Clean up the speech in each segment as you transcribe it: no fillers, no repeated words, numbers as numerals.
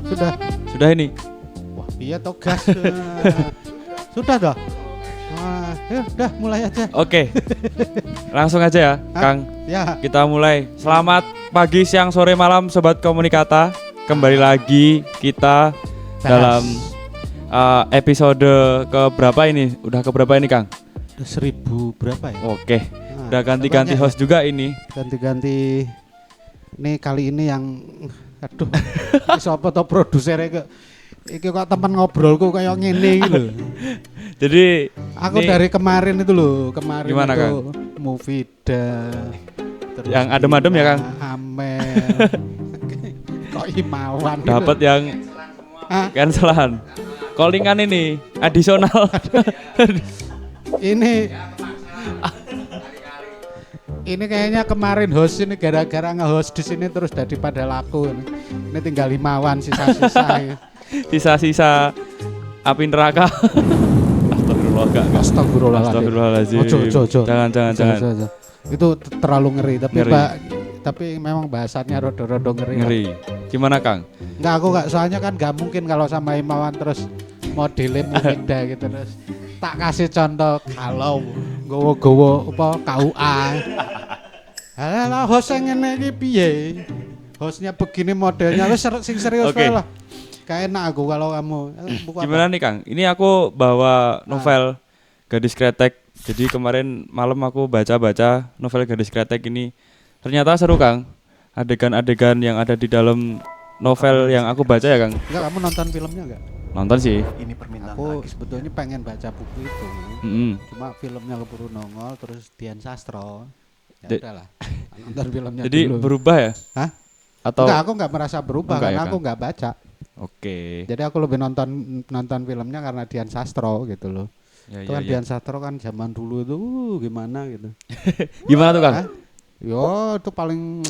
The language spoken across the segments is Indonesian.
Sudah ini. Wah, iya toh gas. Sudah toh. Ya udah mulai aja. Oke. Langsung aja ya, Kang. Ya. Kita mulai. Selamat pagi, siang, sore, malam sobat komunikata. Kembali lagi kita dalam episode ke berapa ini? Udah ke berapa ini, Kang? Udah 1000 berapa ya? Oke. Udah ganti-ganti host juga ini. Ganti-ganti. Nih kali ini yang aduh. Siapa tau produsernya ke iki kok teman ngobrolku kayak ngene iki lho. Jadi aku dari kemarin itu loh, kemarin gimana, itu Kang? Mufida. Yang adem-adem ya, Kang? Amel. Kok Imawan. Dapat yang cancelan. Callingan ini adisional. Ini kayaknya kemarin host ini gara-gara nge-host di sini terus daripada laku. Ini tinggal Imawan sisa-sisa. Sisa-sisa api neraka. Astagfirullahaladzim. Ojo. Jangan. Itu terlalu ngeri, tapi memang bahasannya rodo-rodo ngeri. Gimana, Kang? Enggak, soalnya kan enggak mungkin kalau sama Imawan terus modelnya Mufida gitu terus. Tak kasih contoh kalau gowo-gowo apa KUA. Halah host ngene iki piye? Hostnya begini modelnya lu sing serius okay. lah. Kayak enak aku kalau kamu. Gimana nih, Kang? Ini aku bawa novel Gadis Kretek. Jadi kemarin malam aku baca-baca novel Gadis Kretek ini. Ternyata seru, Kang. Adegan-adegan yang ada di dalam novel yang aku baca ya, Kang. Enggak, kamu nonton filmnya enggak? Nonton sih. Ini permintaan aku lagi. Sebetulnya pengen baca buku itu. Cuma filmnya keburu nongol terus Dian Sastro. Ya udahlah. Nonton filmnya jadi dulu. Berubah ya? Hah? Atau enggak, aku enggak merasa berubah karena ya, aku enggak baca. Oke. Jadi aku lebih nonton filmnya karena Dian Sastro gitu loh. Itu kan Dian Sastro kan zaman dulu itu gimana gitu. Gimana tuh, Kang? Yo, itu paling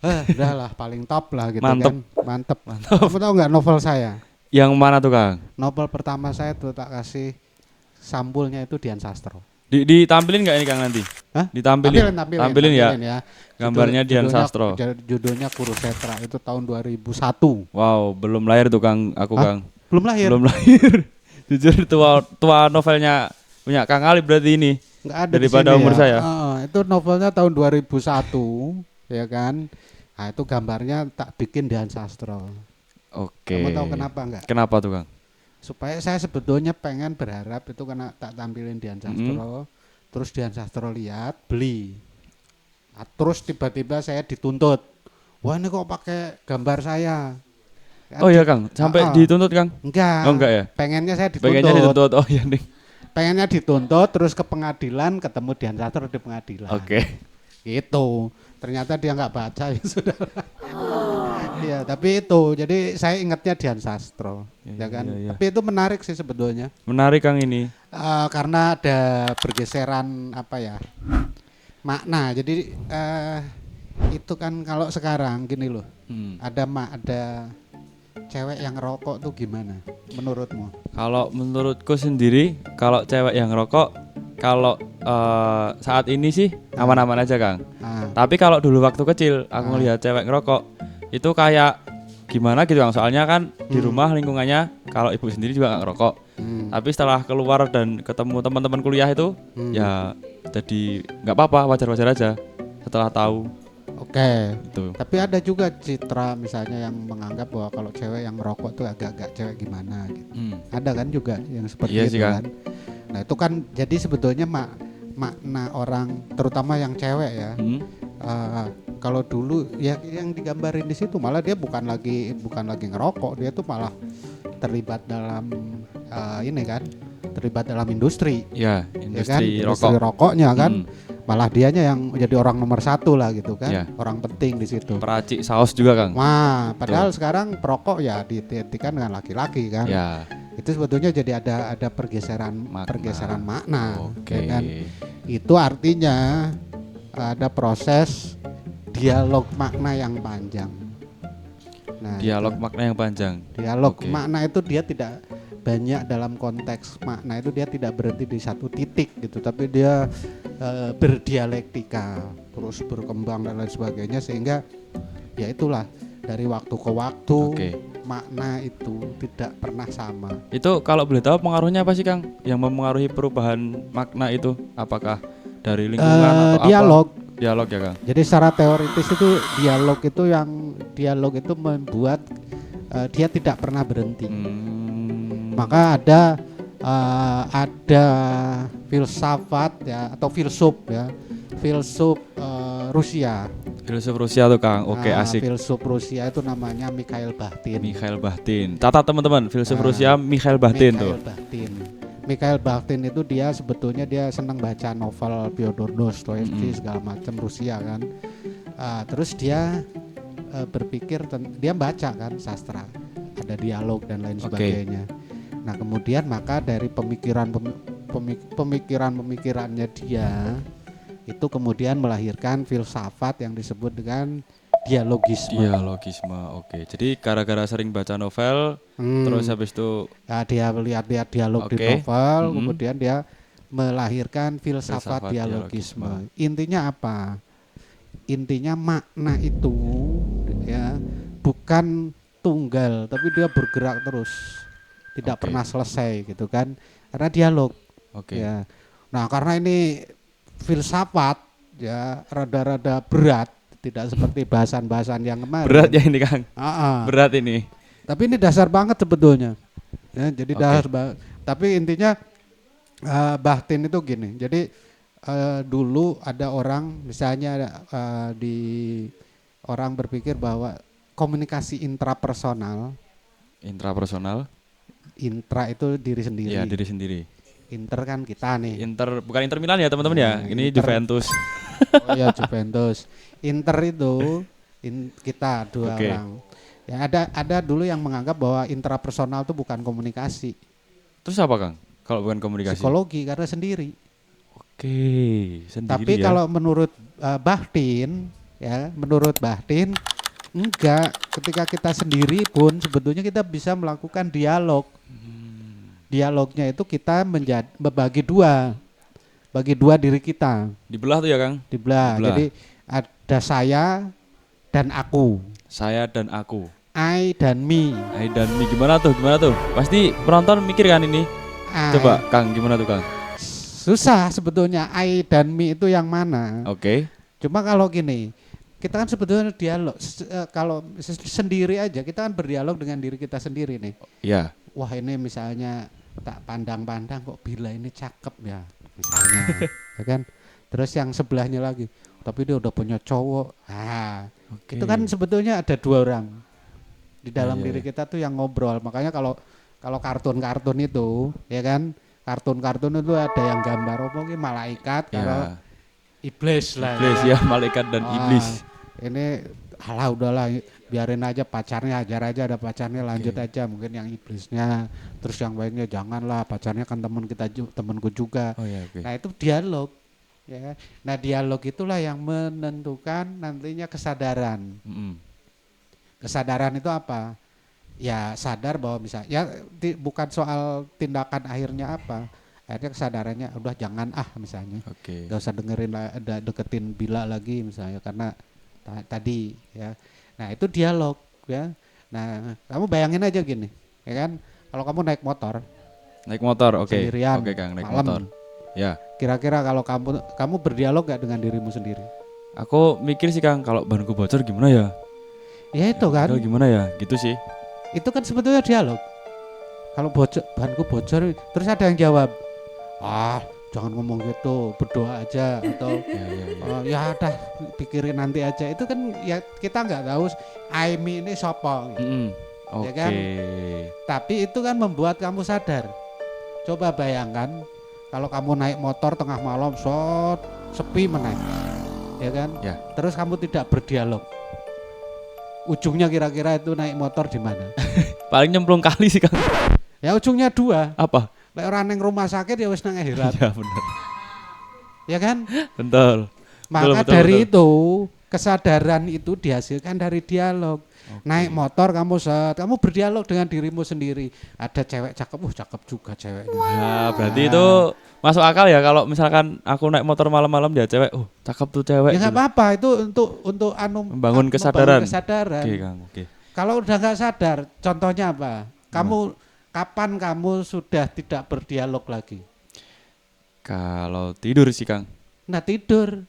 udahlah paling top lah gitu. Mantep. Kan. Mantep. Kamu tahu enggak novel saya? Yang mana tuh, Kang? Novel pertama saya tuh tak kasih sampulnya itu Dian Sastro. Ditampilin nggak ini, Kang, nanti? Hah? Tampilin ya. Gambarnya Dian Sastro. Judulnya Kurusetra itu tahun 2001. Wow, belum lahir tuh, Kang. Aku, Hah? Kang. Belum lahir. Jujur tua novelnya punya Kang Ali berarti ini. Nggak ada daripada di sini umur ya. saya. Itu novelnya tahun 2001, ya kan? Nah, itu gambarnya tak bikin Dian Sastro. Oke. Kamu tahu kenapa enggak? Kenapa tuh, Kang? Supaya saya sebetulnya pengen berharap itu karena tak tampilin Dian Sastro, terus Dian Sastro lihat, beli. Nah, terus tiba-tiba saya dituntut. Wah, ini kok pakai gambar saya? Oh iya, Kang, sampai dituntut, Kang? Enggak. Oh, enggak ya? Pengennya dituntut. Oh iya, nih. Pengennya dituntut terus ke pengadilan, ketemu Dian Sastro di pengadilan. Oke. Gitu. Ternyata dia enggak baca ya sudah. Iya, tapi itu. Jadi saya ingatnya Dian Sastro, ya kan. Iya. Tapi itu menarik sih sebetulnya. Menarik, Kang, ini. Karena ada pergeseran apa ya? Makna. Jadi itu kan kalau sekarang gini loh. Ada cewek yang rokok tuh gimana menurutmu? Kalau menurutku sendiri, kalau cewek yang rokok, kalau saat ini sih aman-aman aja, Kang. Tapi kalau dulu waktu kecil aku ngelihat cewek ngerokok, itu kayak gimana gitu, Kang. Soalnya kan di rumah lingkungannya kalau ibu sendiri juga nggak ngerokok. Tapi setelah keluar dan ketemu teman-teman kuliah itu, ya jadi nggak apa-apa, wajar-wajar aja setelah tahu. Oke. Itu. Tapi ada juga citra misalnya yang menganggap bahwa kalau cewek yang merokok tuh agak-agak cewek gimana gitu. Ada kan juga yang seperti iya itu sih, kan. Nah itu kan jadi sebetulnya makna orang terutama yang cewek ya. Kalau dulu ya yang digambarin di situ malah dia bukan lagi ngerokok, dia tuh malah terlibat dalam terlibat dalam industri. Ya, industri ya kan? rokok. Industri rokoknya kan. Malah dianya yang jadi orang nomor 1 lah gitu kan. Ya. Orang penting di situ. Peracik saus juga, Kang. Wah, padahal sekarang perokok ya diidentikan dengan laki-laki kan. Ya. Itu sebetulnya jadi ada pergeseran makna. Oke. Ya kan? Itu artinya ada proses dialog makna yang panjang. Nah, Dialog makna yang panjang. Dialog makna itu dia tidak banyak dalam konteks makna itu dia tidak berhenti di satu titik gitu, tapi dia berdialektika terus berkembang dan lain sebagainya, sehingga ya itulah dari waktu ke waktu makna itu tidak pernah sama. Itu kalau boleh tahu pengaruhnya apa sih Kang? Yang mempengaruhi perubahan makna itu? Apakah dari lingkungan atau dialog. apa? Dialog ya Kang. Jadi secara teoritis itu dialog itu membuat dia tidak pernah berhenti. Maka ada filsafat ya atau filsuf Rusia. Filsuf Rusia tuh Kang. Oke, asik. Filsuf Rusia itu namanya Mikhail Bakhtin. Catat teman-teman, filsuf Rusia Mikhail Bakhtin tuh. Mikhail Bakhtin itu dia sebetulnya dia senang baca novel Fyodor Dostoevsky segala macam Rusia kan. Terus dia berpikir dia baca kan sastra, ada dialog dan lain sebagainya. Nah kemudian maka dari pemikirannya dia itu kemudian melahirkan filsafat yang disebut dengan dialogisme. Oke. Jadi gara-gara sering baca novel, terus habis itu dia lihat dialog di novel, kemudian dia melahirkan filsafat dialogisme. Intinya apa? Intinya makna itu ya bukan tunggal, tapi dia bergerak terus, tidak pernah selesai gitu kan? Karena dialog. Ya. Nah karena ini filsafat ya rada-rada berat. Tidak seperti bahasan-bahasan yang kemarin. Berat ya ini Kang. Berat ini. Tapi ini dasar banget sebetulnya. Ya, jadi tapi intinya Bakhtin itu gini. Jadi dulu ada orang misalnya orang berpikir bahwa komunikasi intrapersonal. Intra itu diri sendiri. Iya, diri sendiri. Inter kan kita nih. Bukan Inter Milan ya teman-teman ya. Ini Juventus. Oh ya Juventus. Inter itu kita dua orang. Ya ada dulu yang menganggap bahwa intrapersonal itu bukan komunikasi. Terus apa Kang? Kalau bukan komunikasi? Psikologi karena sendiri. Sendiri. Tapi ya? kalau menurut Bakhtin enggak. Ketika kita sendiri pun sebetulnya kita bisa melakukan dialog. Dialognya itu kita membagi dua diri kita. Dibelah tuh ya Kang? Dibelah. Jadi ada saya dan aku. I dan me. Gimana tuh? Pasti penonton mikir kan ini. Coba Kang, gimana tuh Kang? Susah sebetulnya I dan me itu yang mana. Cuma kalau gini, kita kan sebetulnya dialog. Kalau sendiri aja kita kan berdialog dengan diri kita sendiri nih. Iya. Wah ini misalnya tak pandang-pandang kok Bila ini cakep ya misalnya. Ya kan? Terus yang sebelahnya lagi, tapi dia udah punya cowok. Itu kan sebetulnya ada dua orang di dalam diri kita tuh yang ngobrol. Makanya kalau kartun-kartun itu, ya kan, kartun-kartun itu ada yang gambar malaikat, kalau iblis lah. Iblis ya, malaikat dan iblis. Ini udahlah biarin aja pacarnya, ajar aja ada pacarnya, lanjut aja mungkin yang iblisnya. Terus yang lainnya janganlah, pacarnya kan temanku juga. Nah itu dialog. Ya, nah dialog itulah yang menentukan nantinya kesadaran. Kesadaran itu apa? Ya sadar bahwa misalnya bukan soal tindakan akhirnya apa. Akhirnya kesadarannya udah jangan misalnya. Gak usah deketin Bila lagi misalnya karena tadi ya. Nah itu dialog ya. Nah kamu bayangin aja gini, ya kan? Kalau kamu naik motor, sendirian, Kang, naik malam. motor. Ya. Kira-kira kalau kamu berdialog gak dengan dirimu sendiri? Aku mikir sih Kang, kalau banku bocor gimana ya? Ya itu kan. Gimana ya? Gitu sih. Itu kan sebetulnya dialog. Kalau banku bocor, terus ada yang jawab, jangan ngomong gitu, berdoa aja atau ya udah pikirin nanti aja. Itu kan ya kita nggak tahu Aimi ini siapa. Ya kan? Tapi itu kan membuat kamu sadar. Coba bayangkan kalau kamu naik motor tengah malam, sepi menaik, ya kan? Ya. Terus kamu tidak berdialog. Ujungnya kira-kira itu naik motor di mana? Paling nyemplung kali sih Kang. Ya ujungnya dua. Apa? Lek ora ning rumah sakit ya wis nang akhirat. Ya benar. Ya kan? Betul. Maka dari itu kesadaran itu dihasilkan dari dialog. Naik motor kamu berdialog dengan dirimu sendiri. Ada cewek cakep, cakep juga ceweknya. Ya, berarti itu masuk akal ya kalau misalkan aku naik motor malam-malam dia cewek, cakep tuh cewek. Ya enggak apa-apa, itu untuk membangun kesadaran. Oke, Kang, oke. Kalau udah nggak sadar, contohnya apa? Kapan kamu sudah tidak berdialog lagi? Kalau tidur sih Kang. Nah tidur.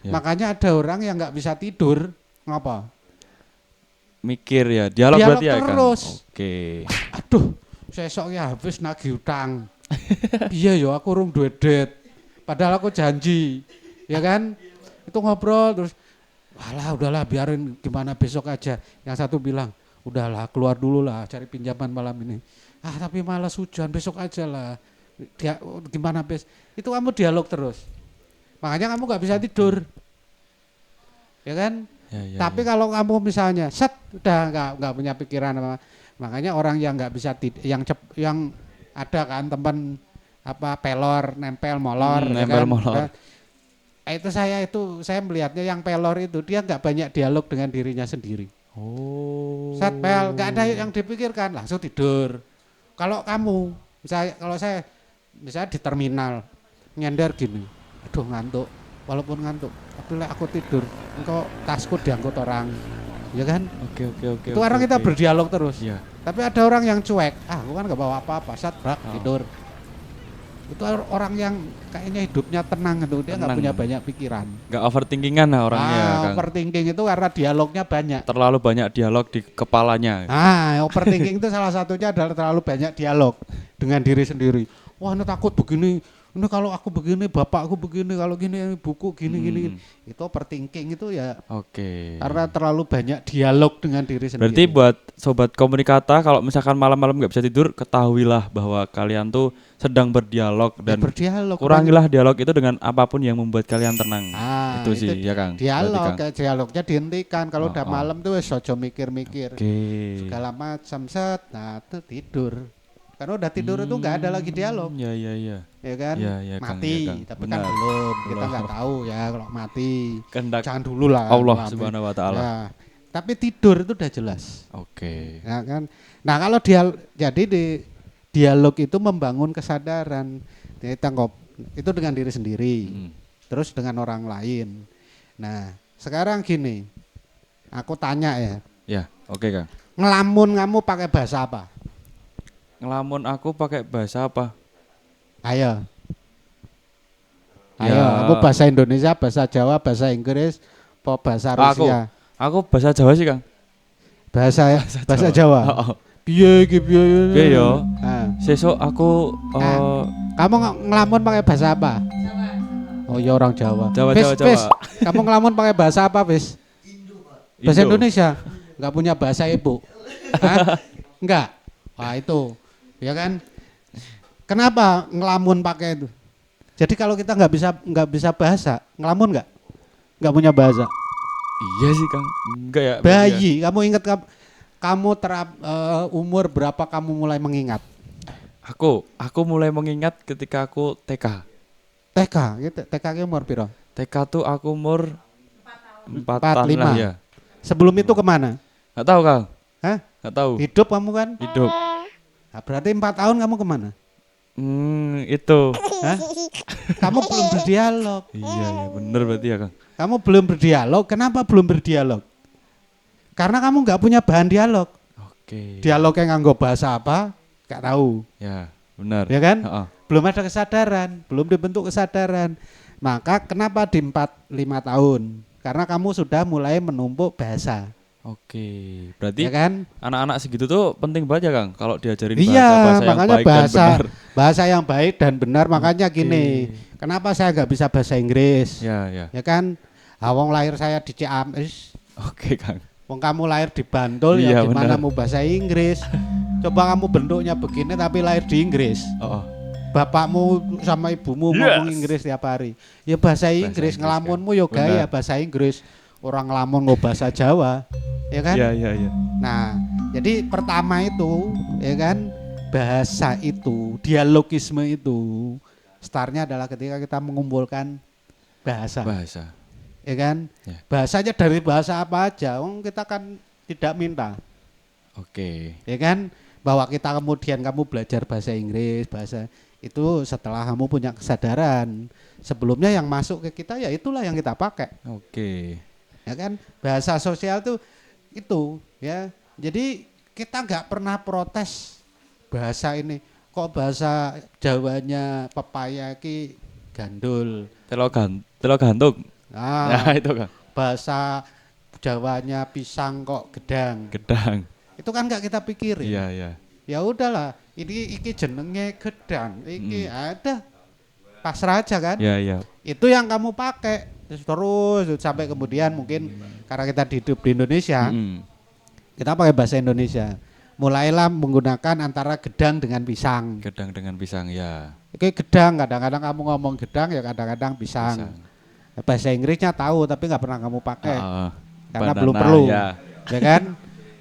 Ya. Makanya ada orang yang nggak bisa tidur, ngapa? Mikir ya, dialog berarti ya Kang. Terus. Oke. Aduh, sesoknya habis nagih utang. Iya yo, aku urung duwe duit. Padahal aku janji, ya kan? Itu ngobrol terus, walah udahlah biarin gimana besok aja. Yang satu bilang, udahlah keluar dulu lah cari pinjaman malam ini. Ah tapi malas hujan, besok aja lah. Dia, gimana itu kamu dialog terus. Makanya kamu nggak bisa tidur, ya kan? Ya, Tapi kalau kamu misalnya udah nggak punya pikiran apa, makanya orang yang nggak bisa yang ada kan teman apa pelor nempel molor, ya nempel kan? molor. Itu saya melihatnya yang pelor itu dia nggak banyak dialog dengan dirinya sendiri. Oh. Pel nggak ada yang dipikirkan, langsung tidur. Kalau kamu kalau saya misalnya di terminal nyender gini, aduh ngantuk, walaupun ngantuk tapi aku tidur, engkau tasku diangkut orang, ya kan? Oke. Itu orang kita berdialog terus. Ya. Tapi ada orang yang cuek, aku kan nggak bawa apa-apa, tidur. Itu orang yang kayaknya hidupnya tenang itu, dia nggak punya banyak pikiran. Nggak overthinkingan lah orangnya. Overthinking itu karena dialognya banyak. Terlalu banyak dialog di kepalanya. Overthinking itu salah satunya adalah terlalu banyak dialog dengan diri sendiri. Wah, ini takut begini. Ini kalau aku begini, bapakku begini, kalau gini buku gini. Itu overthinking itu ya. Oke. Karena terlalu banyak dialog dengan diri sendiri. Berarti buat sobat komunikata, kalau misalkan malam-malam nggak bisa tidur, ketahuilah bahwa kalian tuh sedang berdialog dan kurangilah dialog itu dengan apapun yang membuat kalian tenang. Itu sih ya Kang. Dialognya dihentikan. Kalau udah malam tuh sojo mikir-mikir. Segala macam nah itu tidur. Karena udah tidur itu nggak ada lagi dialog. Iya. Ya kan? Ya, mati, Kang. tapi kan belum. Kita nggak tahu ya kalau mati. Kehendak jangan dulu lah. Allah Subhanahu Wa Taala. Ya. Tapi tidur itu udah jelas. Oke. Ya kan? Nah kalau jadi di dialog itu membangun kesadaran. Itu dengan diri sendiri. Terus dengan orang lain. Nah sekarang gini, aku tanya ya. Ya, oke Kang. Ngelamun kamu pakai bahasa apa? Ngelamun aku pakai bahasa apa? Ayo, aku bahasa Indonesia, bahasa Jawa, bahasa Inggris, bahasa Rusia. Aku bahasa Jawa sih Kang. Bahasa Jawa. Piye yo. Sesuk aku kamu ngelamun pakai bahasa apa? Oh ya orang Jawa. Jawa. Kamu ngelamun pakai bahasa apa, Bis? Bahasa Indonesia. Enggak punya bahasa ibu. Enggak. Wah itu. Ya kan? Kenapa ngelamun pakai itu? Jadi kalau kita nggak bisa bahasa, ngelamun nggak punya bahasa. Iya sih Kang. Enggak ya. Bayi, kamu ingat kamu umur berapa kamu mulai mengingat? Aku mulai mengingat ketika aku TK. TK umur piro? TK tuh aku umur 4 tahun 5. lah ya. Sebelum itu kemana? Nggak tahu Kang. Hah? Nggak tahu. Hidup kamu kan? Hidup. Nah, berarti 4 tahun kamu kemana? Itu. Hah? Kamu belum berdialog. Iya bener berarti ya Kang. Kamu belum berdialog. Kenapa belum berdialog? Karena kamu nggak punya bahan dialog. Oke. Dialognya nganggo bahasa apa? Nggak tahu. Ya benar. Ya kan? Belum ada kesadaran, belum dibentuk kesadaran. Maka kenapa di 4-5 tahun? Karena kamu sudah mulai menumpuk bahasa. Oke, berarti ya kan? Anak-anak segitu tuh penting banget ya Kang, kalau diajarin bahasa yang baik dan benar. Bahasa yang baik dan benar, makanya gini, kenapa saya nggak bisa bahasa Inggris? Ya kan? Wong lahir saya di Ciamis. Oke Kang. Wong kamu lahir di Bantul, ya gimana mau bahasa Inggris? Coba kamu bentuknya begini tapi lahir di Inggris. Bapakmu sama ibumu ngomong Inggris tiap hari. Ya bahasa Inggris, ngelamunmu yo gaya bahasa Inggris. Orang ngelamun mau bahasa Jawa, ya kan? Iya. Nah, jadi pertama itu, ya kan, bahasa itu, dialogisme itu, startnya adalah ketika kita mengumpulkan bahasa. Ya kan? Ya. Bahasanya dari bahasa apa aja, kita kan tidak minta. Oke. Ya kan? Bahwa kita kemudian kamu belajar bahasa Inggris, bahasa itu setelah kamu punya kesadaran. Sebelumnya yang masuk ke kita ya itulah yang kita pakai. Oke. Ya kan, bahasa sosial itu ya Jadi kita nggak pernah protes bahasa ini. Kok bahasa Jawanya pepaya ki gandul. Telok gantung. Nah, Nah, itu Kang. bahasa Jawanya pisang kok gedang. Gedang. Itu kan nggak kita pikirin. Iya, iya. Ya udahlah, iki jenenge gedang, iki ada pasrah aja kan. Iya, iya. Itu yang kamu pakai terus sampai kemudian mungkin karena kita hidup di Indonesia, kita pakai bahasa Indonesia. Mulailah menggunakan antara gedang dengan pisang. Gedang dengan pisang, ya. Iki gedang, kadang-kadang kamu ngomong gedang ya kadang-kadang pisang. Bahasa Inggrisnya tahu tapi nggak pernah kamu pakai karena banana, belum perlu, ya kan?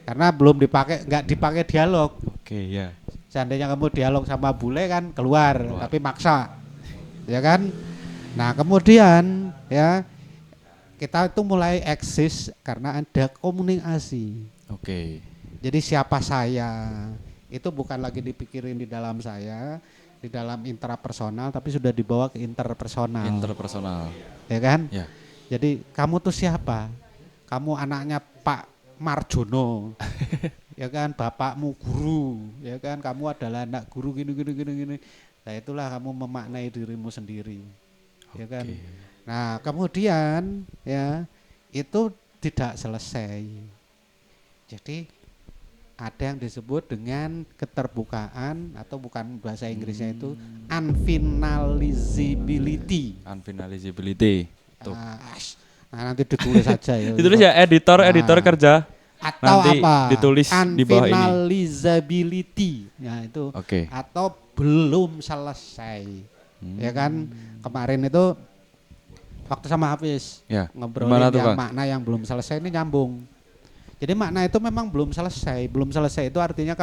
Karena belum dipakai, nggak dipakai dialog. Oke, ya. Seandainya kamu dialog sama bule kan keluar. Tapi maksa, ya kan? Nah kemudian ya kita itu mulai eksis karena ada komunikasi. Oke. Jadi siapa saya itu bukan lagi dipikirin di dalam saya, di dalam intrapersonal, tapi sudah dibawa ke interpersonal. Interpersonal. Ya kan? Ya. Jadi kamu tuh siapa? Kamu anaknya Pak Marjono. Ya kan, bapakmu guru, ya kan, kamu adalah anak guru gini. Nah itulah kamu memaknai dirimu sendiri, ya kan. Nah kemudian ya itu tidak selesai. Jadi ada yang disebut dengan keterbukaan atau bukan bahasa Inggrisnya itu unfinalizability. Unfinalizability. Nah nanti ditulis saja ya. Ditulis ya editor kerja. Atau nanti apa? Ditulis di bawah ini. Unfinalizability. Ya itu. Atau belum selesai. Ya kan? Kemarin itu waktu sama Hafiz ngobrolin yang makna yang belum selesai ini nyambung. Jadi makna itu memang belum selesai. Belum selesai itu artinya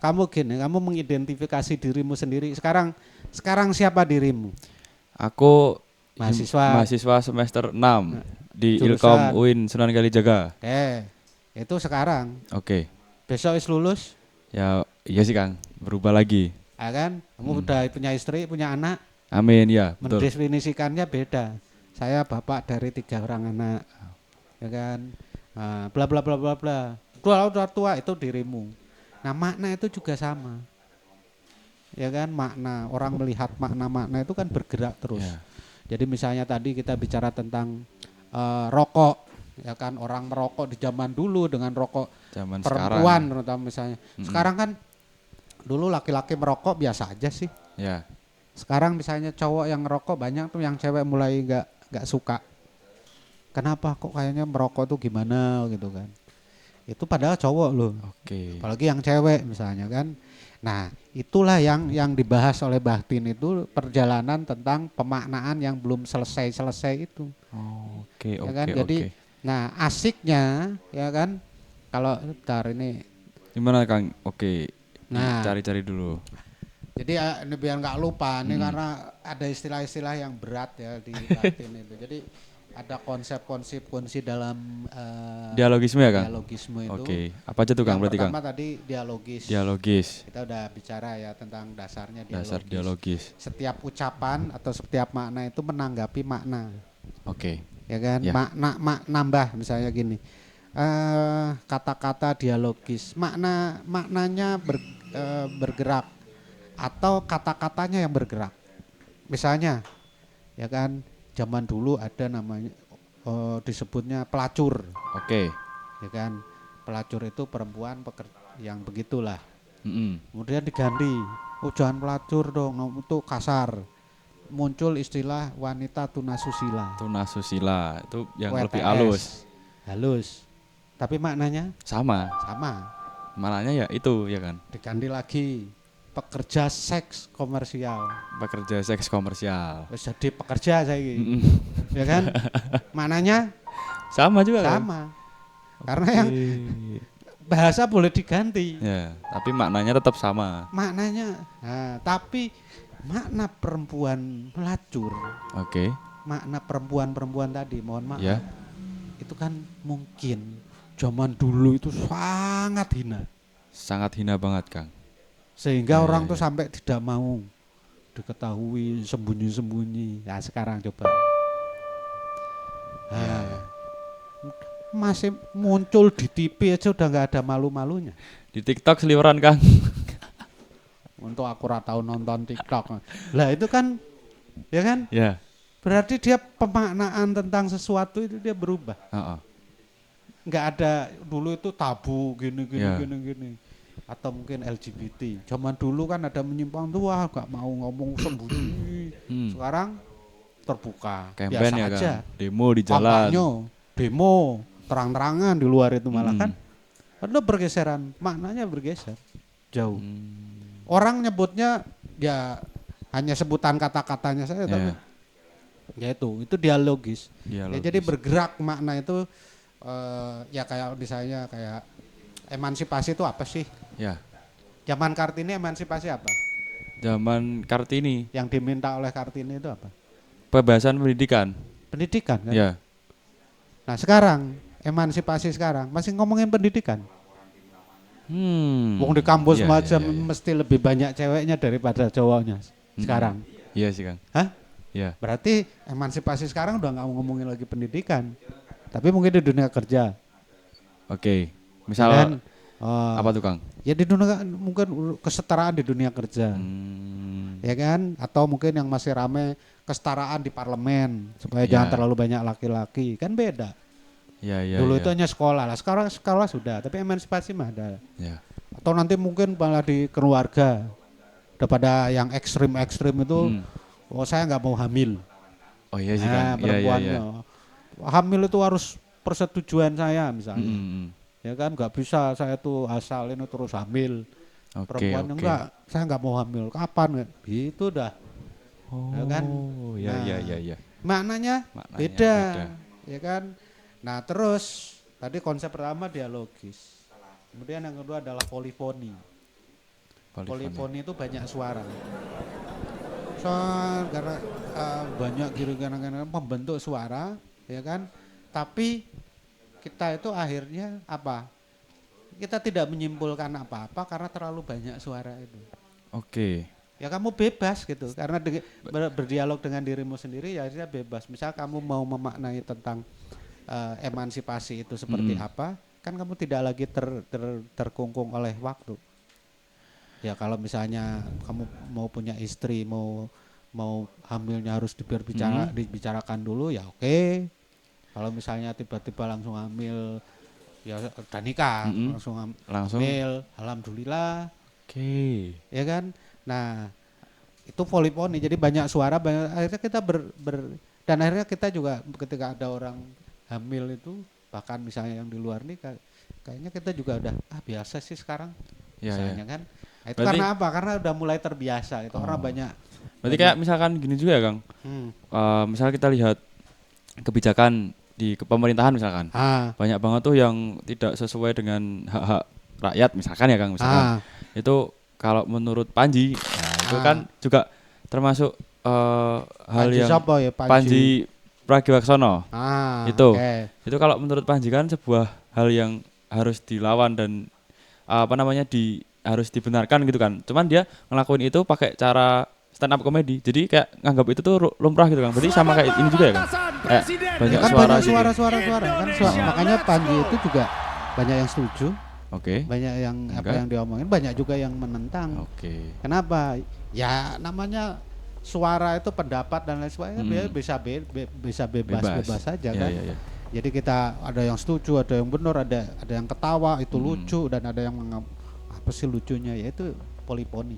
kamu gini, kamu mengidentifikasi dirimu sendiri. Sekarang siapa dirimu? Aku mahasiswa semester 6 di Ilkom UIN Sunan Kalijaga. Itu sekarang. Besok lulus? Ya, iya sih Kang, berubah lagi. Ya kan? Kamu udah punya istri, punya anak? Amin, ya, betul. Mendefinisikannya beda. Saya bapak dari 3 orang anak. Ya kan? Bla bla bla bla bla. Tua itu dirimu. Nah, makna itu juga sama. Ya kan? Makna, orang melihat makna-makna itu kan bergerak terus. Jadi misalnya tadi kita bicara tentang rokok. Ya kan, orang merokok di zaman dulu dengan rokok zaman perempuan terutama misalnya. Sekarang kan dulu laki-laki merokok biasa aja sih. Ya. Sekarang misalnya cowok yang ngerokok banyak tuh yang cewek mulai nggak suka. Kenapa kok kayaknya merokok tuh gimana gitu kan? Itu padahal cowok loh. Apalagi yang cewek misalnya kan. Nah, itulah yang dibahas oleh Bahtin itu perjalanan tentang pemaknaan yang belum selesai itu. Ya kan? Jadi nah asiknya ya kan kalau ini gimana Kang? Nah cari-cari dulu. Jadi ini biar nggak lupa nih karena ada istilah-istilah yang berat ya di Bahtin itu. Jadi ada konsep-konsep dalam dialogisme ya Kang? Dialogisme itu. Apa aja tuh Kang berarti Kang? Pertama tadi dialogis. Kita udah bicara ya tentang dasarnya dialogis. Dasar dialogis. Setiap ucapan atau setiap makna itu menanggapi makna. Ya kan? Ya. Nambah misalnya gini. Kata-kata dialogis. Maknanya bergerak atau kata-katanya yang bergerak. Misalnya ya kan zaman dulu ada namanya disebutnya pelacur. Ya kan, pelacur itu perempuan yang begitulah. Kemudian diganti, jangan pelacur dong, itu kasar. Muncul istilah wanita tunasusila. Tunasusila itu yang WTS. lebih halus. Tapi maknanya sama. Maknanya ya itu ya kan. Diganti lagi. Pekerja seks komersial. Wes jadi pekerja saya ini. Ya kan? Maknanya sama juga sama. Karena yang bahasa boleh diganti. Ya, tapi maknanya tetap sama. Tapi makna perempuan pelacur. Makna perempuan tadi, mohon maaf. Ya. Itu kan mungkin zaman dulu itu sangat hina. Sangat hina banget, Kang. Sehingga orang tuh sampai tidak mau diketahui sembunyi-sembunyi. Nah sekarang coba. masih muncul di TV aja udah nggak ada malu-malunya. Di TikTok seliweran Kang. Untuk aku ora tahu nonton TikTok. Lah itu kan, ya kan? Ya. Berarti dia pemaknaan tentang sesuatu itu dia berubah. Heeh. Nggak ada dulu itu tabu gini Ya. gini. Atau mungkin LGBT. Zaman dulu kan ada menyimpang tuh wah gak mau ngomong sembunyi. Sekarang terbuka. Campaign biasa ya aja. Kang. Demo di jalan. Kampanye, demo, terang-terangan di luar itu malah kan. Ada pergeseran, maknanya bergeser jauh. Orang nyebutnya ya hanya sebutan kata-katanya saja tapi ya itu dialogis. Ya, jadi bergerak makna itu ya kayak misalnya kayak emansipasi itu apa sih? Ya. Zaman Kartini emansipasi apa? Zaman Kartini. Yang diminta oleh Kartini itu apa? Pembebasan pendidikan. Pendidikan kan? Ya. Nah sekarang, emansipasi sekarang masih ngomongin pendidikan. Wong di kampus macam mesti lebih banyak ceweknya daripada cowoknya sekarang. Iya sih Kang. Hah? Iya. Berarti emansipasi sekarang udah nggak ngomongin lagi pendidikan. Tapi mungkin di dunia kerja. Oke. Misalnya apa tuh Kang? Ya di dunia mungkin kesetaraan di dunia kerja. Ya kan? Atau mungkin yang masih rame kesetaraan di parlemen supaya jangan terlalu banyak laki-laki. Kan beda. Ya, dulu itu hanya sekolah lah, sekarang sekolah sudah, tapi emansipasi mah ada. Ya. Atau nanti mungkin malah di keluarga, daripada yang ekstrim itu, oh saya nggak mau hamil. Oh iya sih Kang. Perempuannya, hamil itu harus persetujuan saya misalnya, ya kan nggak bisa saya tuh asal ini terus hamil. Perempuannya enggak, saya nggak mau hamil, kapan? Gitu dah. Ya kan? Iya. Maknanya beda, ya kan? Nah terus tadi konsep pertama dialogis, kemudian yang kedua adalah polifoni. Polifoni itu banyak suara. Karena banyak kira-kira pembentuk suara, ya kan? Tapi kita itu akhirnya apa? Kita tidak menyimpulkan apa-apa karena terlalu banyak suara itu. Oke. Ya kamu bebas gitu, karena berdialog dengan dirimu sendiri ya akhirnya bebas. Misal kamu mau memaknai tentang emansipasi itu seperti apa, kan kamu tidak lagi terkungkung oleh waktu. Ya kalau misalnya kamu mau punya istri, mau hamilnya harus dibicarakan dulu ya oke. Kalau misalnya tiba-tiba langsung hamil, ya udah nikah, langsung hamil, alhamdulillah. Oke. Ya kan, nah itu polifoni, jadi banyak suara, akhirnya kita dan akhirnya kita juga ketika ada orang hamil itu bahkan misalnya yang di luar nih kayaknya kita juga udah biasa sih sekarang misalnya kan. Nah, itu berarti, karena apa? Karena udah mulai terbiasa itu orang banyak. Berarti kayak misalkan gini juga ya Kang. Misalnya kita lihat kebijakan di pemerintahan misalkan. Banyak banget tuh yang tidak sesuai dengan hak-hak rakyat misalkan ya Kang misalkan. Itu kalau menurut Panji itu kan juga termasuk hal Panji yang siapa ya, Panji Pragiwaksono. Itu kalau menurut Panji kan sebuah hal yang harus dilawan dan harus dibenarkan gitu kan. Cuman dia ngelakuin itu pakai cara stand up comedy. Jadi kayak nganggap itu tuh lumrah gitu kan. Berarti sama kayak ini juga ya kan. Banyak kan suara banyak gitu. suara kan makanya Panji itu juga banyak yang setuju. Banyak yang apa yang diomongin, banyak juga yang menentang. Kenapa? Ya namanya suara itu pendapat dan lain sebagainya bisa bebas saja kan. Jadi kita ada yang setuju, ada yang benar, ada yang ketawa itu lucu dan ada yang apa sih lucunya, yaitu polifoni.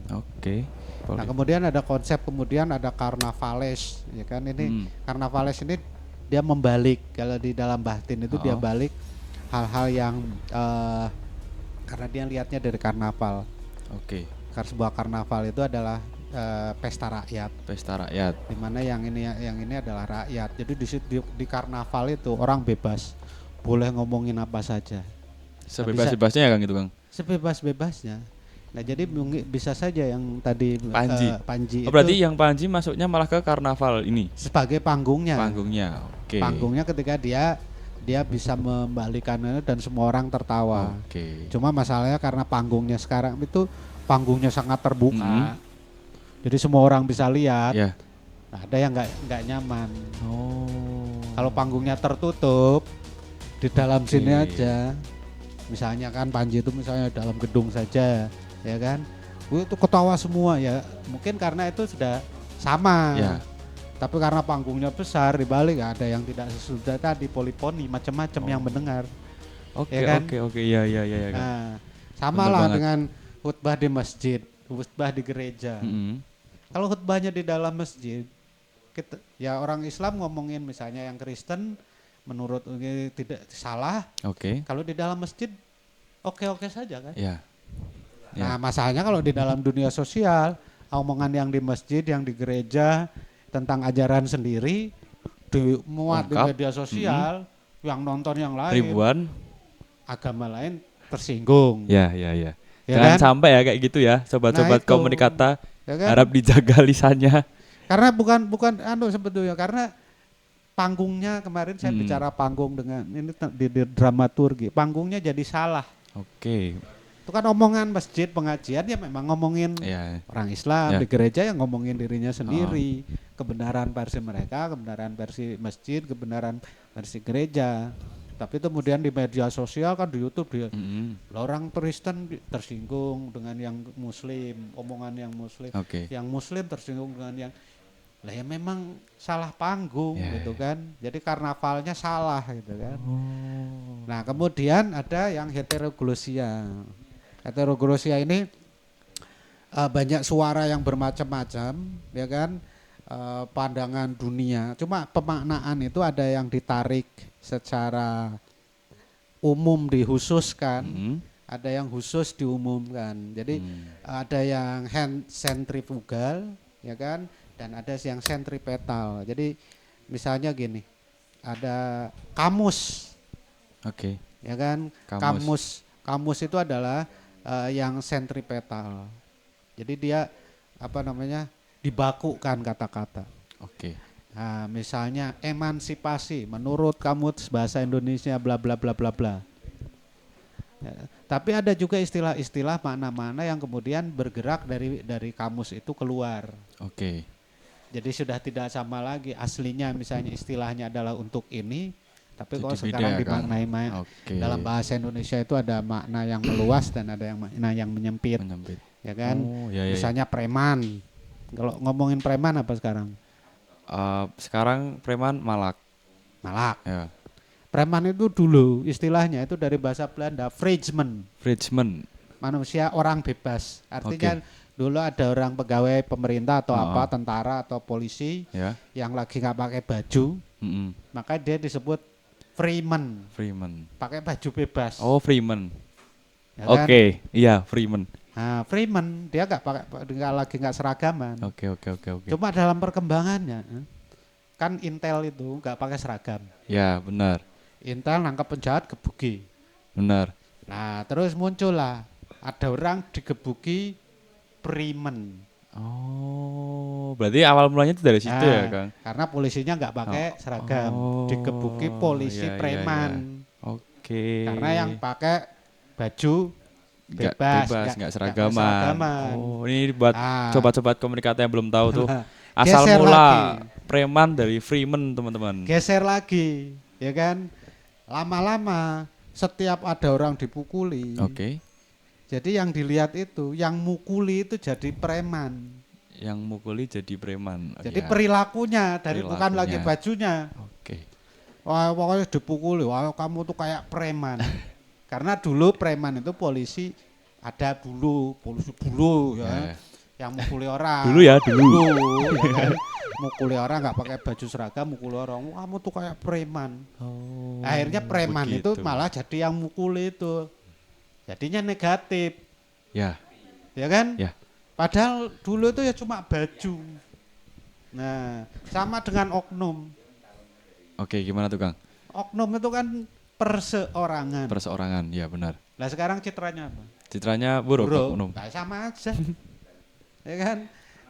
Nah kemudian ada konsep, kemudian ada karnavales, ya kan ini karnavales ini dia membalik, kalau di dalam batin itu dia balik hal-hal yang karena dia lihatnya dari karnaval. Karena sebuah karnaval itu adalah pesta rakyat. Di mana yang ini adalah rakyat. Jadi di karnaval itu orang bebas, boleh ngomongin apa saja. Sebebas-bebasnya ya Kang gitu Kang. Sebebas-bebasnya. Nah jadi bisa saja yang tadi Panji itu, berarti yang Panji masuknya malah ke karnaval ini sebagai panggungnya. Panggungnya ketika dia bisa membalikannya dan semua orang tertawa. Cuma masalahnya karena panggungnya sekarang itu panggungnya sangat terbuka. Jadi semua orang bisa lihat. Nah, ada yang nggak nyaman. Kalau panggungnya tertutup, di dalam sini Oke. aja. Misalnya kan Panji itu misalnya dalam gedung saja, ya kan? Itu ketawa semua ya. Mungkin karena itu sudah sama. Ya. Tapi karena panggungnya besar di balik ada yang tidak sesudah tadi poliponi macam-macam yang mendengar. Oke, Ya kan? oke, iya, iya, Kang. Nah, sama Bener lah banget. dengan khutbah di masjid, khutbah di gereja. Mm-mm. Kalau khutbahnya di dalam masjid, ya orang Islam ngomongin misalnya yang Kristen menurut ini tidak salah. Oke. Kalau di dalam masjid oke-oke saja kan. Ya. Nah, masalahnya kalau di dalam dunia sosial, omongan yang di masjid, yang di gereja tentang ajaran sendiri dimuat di Lengkap. media sosial, yang nonton yang lain, Ribuan. agama lain tersinggung. Ya. Ya Jangan kan? sampai ya kayak gitu ya, sobat-sobat Nah, itu. komunikata. Ya kan? Harap dijaga lisannya. Karena bukan sebetulnya karena panggungnya kemarin saya bicara panggung dengan ini di dramaturgi, panggungnya jadi salah. Oke. Itu kan omongan masjid pengajian ya memang ngomongin Ya. orang Islam, Ya. di gereja yang ngomongin dirinya sendiri, kebenaran versi mereka, kebenaran versi masjid, kebenaran versi gereja. Tapi itu kemudian di media sosial kan di YouTube dia lah orang Kristen tersinggung dengan yang Muslim, omongan yang Muslim, Oke. yang Muslim tersinggung dengan yang lah ya memang salah panggung gitu kan. Jadi karnavalnya salah gitu kan. Nah, kemudian ada yang heteroglosia. Heteroglosia ini banyak suara yang bermacam-macam, ya kan, pandangan dunia. Cuma pemaknaan itu ada yang ditarik secara umum dikhususkan, ada yang khusus diumumkan. Jadi ada yang sentrifugal, ya kan, dan ada yang sentripetal. Jadi misalnya gini, ada kamus, Oke. ya kan, kamus itu adalah yang sentripetal. Jadi dia dibakukan kata-kata. Oke. Nah, misalnya emansipasi menurut kamus bahasa Indonesia bla bla bla bla bla. Ya, tapi ada juga istilah-istilah makna-makna yang kemudian bergerak dari kamus itu keluar. Oke. Jadi sudah tidak sama lagi aslinya misalnya istilahnya adalah untuk ini, tapi Jadi kalau beda sekarang ya, Kang? dimaknai Oke. dalam bahasa Indonesia itu ada makna yang meluas dan ada yang makna yang menyempit. Ya kan? Ya. Misalnya preman. Kalau ngomongin preman apa sekarang? Sekarang preman malak. Malak. Ya. Preman itu dulu istilahnya itu dari bahasa Belanda, Freedman. Manusia orang bebas. Artinya dulu ada orang pegawai pemerintah atau tentara atau polisi yang lagi nggak pakai baju, maka dia disebut freeman. Pakai baju bebas. Oh, freeman. Ya kan? Oke, iya freeman. Nah, freeman dia lagi nggak seragaman. Oke. Cuma dalam perkembangannya, kan Intel itu nggak pakai seragam. Ya, benar. Intel nangkap penjahat gebuki. Benar. Nah, terus muncullah ada orang digebuki preman. Oh, berarti awal mulanya itu dari situ ya, Kang? Karena polisinya nggak pakai seragam, digebuki polisi preman. Oke. Karena yang pakai baju bebas, nggak seragaman. Oh, ini buat Ah. sobat-sobat komunikasi yang belum tahu tuh. Asal Geser mula lagi. preman dari freeman, teman-teman. Geser lagi, ya kan? Lama-lama setiap ada orang dipukuli. Oke. Jadi yang dilihat itu, yang mukuli itu jadi preman. Yang mukuli jadi preman. Jadi perilakunya bukan lagi bajunya. Oke. Wah, pokoknya dipukuli, wah kamu tuh kayak preman. Karena dulu preman itu polisi polisi bulu ya. Yang mukuli orang. Dulu ya. kan? Mukuli orang nggak pakai baju seragam, mukuli orang, kamu tuh kayak preman. Oh, Akhirnya preman begitu. itu malah jadi yang mukuli itu. Jadinya negatif. Ya. Ya kan? Ya. Padahal dulu itu ya cuma baju. Nah, sama dengan oknum. Oke, gimana tuh, Kang? Oknum itu kan perseorangan. Perseorangan, ya benar. Nah sekarang citranya apa? Citranya buruk. Oknum. Nah, sama aja. Ya kan?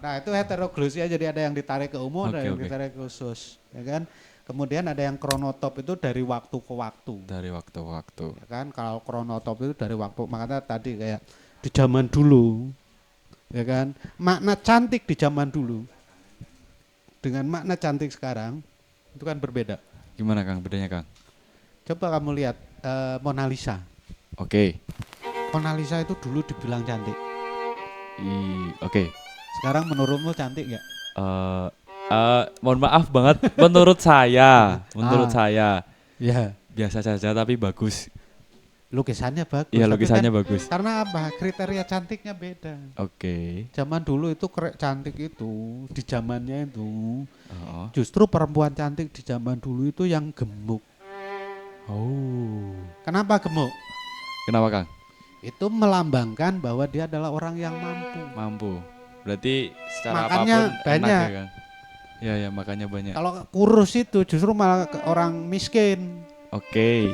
Nah itu heteroglosia, jadi ada yang ditarik ke umum, ada yang ditarik ke khusus. Ya kan? Kemudian ada yang kronotop itu dari waktu ke waktu. Ya kan? Kalau kronotop itu dari waktu, makanya tadi kayak di zaman dulu. Ya kan? Makna cantik di zaman dulu dengan makna cantik sekarang itu kan berbeda. Gimana, Kang? Bedanya, Kang? Coba kamu lihat Mona Lisa. Oke. Mona Lisa itu dulu dibilang cantik. Oke. Sekarang menurutmu cantik nggak? Mohon maaf banget, menurut saya, saya Ya. biasa saja tapi bagus. Lukisannya bagus. Iya, tapi lukisannya kan bagus. karena apa? Kriteria cantiknya beda. Oke. Zaman dulu itu cantik itu di zamannya itu Oh. justru perempuan cantik di zaman dulu itu yang gemuk. Oh. Kenapa gemuk? Kenapa, Kang? Itu melambangkan bahwa dia adalah orang yang mampu. Mampu. Berarti secara Makannya apapun banyak. enak ya, Kang? Ya, makannya banyak. Kalau kurus itu justru malah orang miskin. Oke.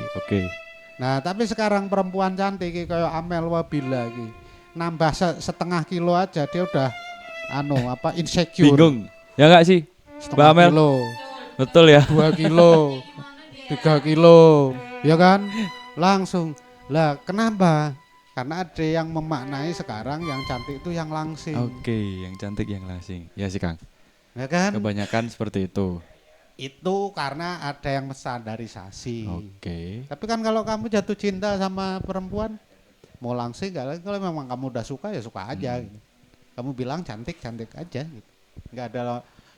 Nah, tapi sekarang perempuan cantik kayak Amel Wabila iki. Nambah setengah kilo aja dia udah insecure. Bingung. Ya enggak sih? Setengah Mbak Amel? kilo, Betul ya? 2 kilo, 3 kilo, ya kan? Langsung. Lah, kenapa? Karena ada yang memaknai sekarang yang cantik itu yang langsing. Oke, yang cantik yang langsing. Ya sih, Kang. Ya kan? Kebanyakan seperti itu. Itu karena ada yang standarisasi. Oke. Tapi kan kalau kamu jatuh cinta sama perempuan, mau langsing enggak, kalau memang kamu udah suka ya suka aja gitu. Kamu bilang cantik aja gitu.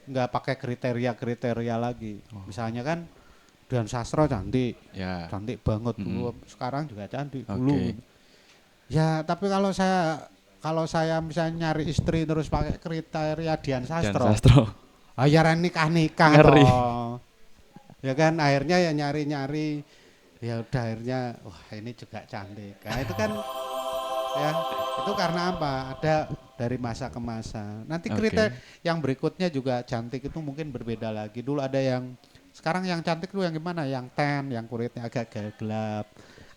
Enggak pakai kriteria lagi. Misalnya kan Dian Sastro cantik. Ya. Cantik banget dulu, sekarang juga cantik Oke. dulu. Ya, tapi kalau saya misalnya nyari istri terus pakai kriteria Dian Sastro. Ayaran nikah Ngeri. toh. Ya kan akhirnya ya nyari ya udah akhirnya wah ini juga cantik. Nah, itu kan ya itu karena apa? Ada dari masa ke masa. Nanti kriteria yang berikutnya juga cantik itu mungkin berbeda lagi. Dulu ada yang sekarang yang cantik tuh yang gimana? Yang tan, yang kulitnya agak gelap,